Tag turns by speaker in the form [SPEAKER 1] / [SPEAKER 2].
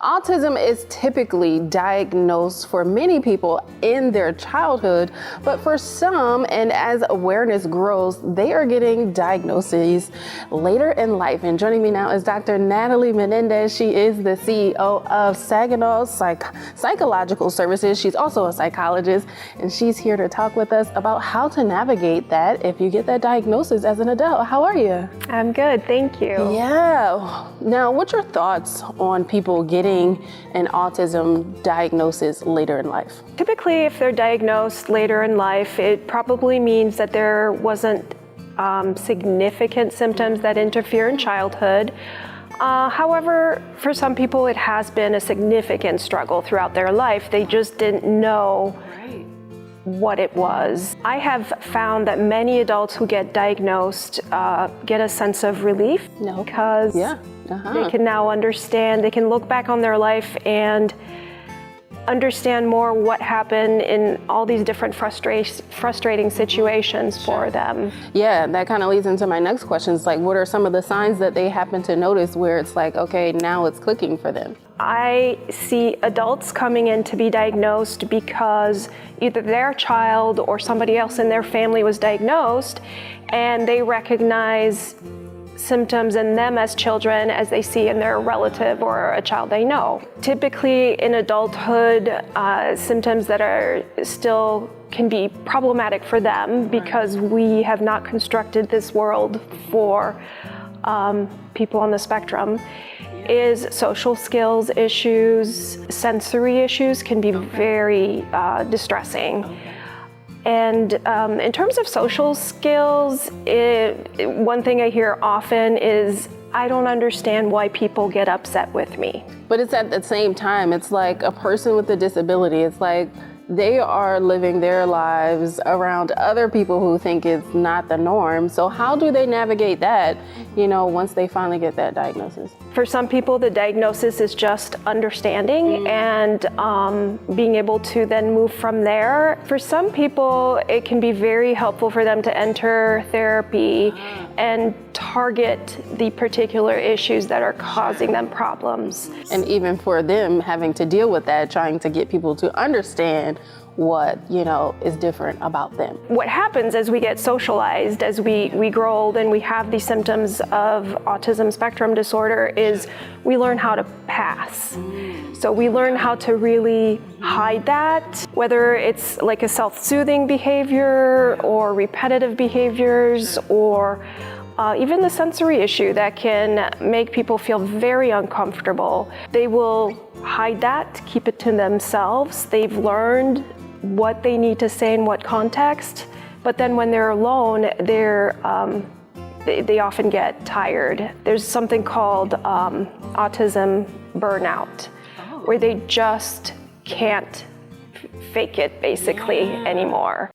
[SPEAKER 1] autism is typically diagnosed for many people in their childhood, but for some, and as awareness grows, they are getting diagnoses later in life. And joining me now is Dr. Natalie Menendez. She is the CEO of Saginaw Psychological Services. She's also a psychologist, and she's here to talk with us about how to navigate that if you get that diagnosis as an adult. How are you?
[SPEAKER 2] I'm good, thank you.
[SPEAKER 1] Yeah. Now, what's your thoughts on people getting an autism diagnosis later in life?
[SPEAKER 2] Typically, if they're diagnosed later in life, it probably means that there wasn't significant symptoms that interfere in childhood. However, for some people, it has been a significant struggle throughout their life. They just didn't know what it was. I have found that many adults who get diagnosed get a sense of relief because they can now understand, they can look back on their life and understand more what happened in all these different frustrating situations for them.
[SPEAKER 1] Yeah, that kind of leads into my next question. It's like, what are some of the signs that they happen to notice where it's like, okay, now it's clicking for them?
[SPEAKER 2] I see adults coming in to be diagnosed because either their child or somebody else in their family was diagnosed, and they recognize symptoms in them as children as they see in their relative or a child they know. Typically in adulthood, symptoms that are still can be problematic for them because we have not constructed this world for people on the spectrum, is social skills issues, sensory issues can be very distressing. And in terms of social skills, one thing I hear often is, I don't understand why people get upset with me.
[SPEAKER 1] But it's at the same time, it's like a person with a disability. It's like they are living their lives around other people who think it's not the norm. So how do they navigate that, once they finally get that diagnosis?
[SPEAKER 2] For some people, the diagnosis is just understanding and being able to then move from there. For some people, it can be very helpful for them to enter therapy and target the particular issues that are causing them problems.
[SPEAKER 1] And even for them having to deal with that, trying to get people to understand what is different about them. What
[SPEAKER 2] happens as we get socialized, as we grow old and we have these symptoms of autism spectrum disorder, is we learn how to pass. So we learn how to really hide that, whether it's like a self-soothing behavior or repetitive behaviors or even the sensory issue that can make people feel very uncomfortable. They will hide that, keep it to themselves. They've learned what they need to say in what context, but then when they're alone, they often get tired. There's something called autism burnout, where they just can't fake it basically anymore.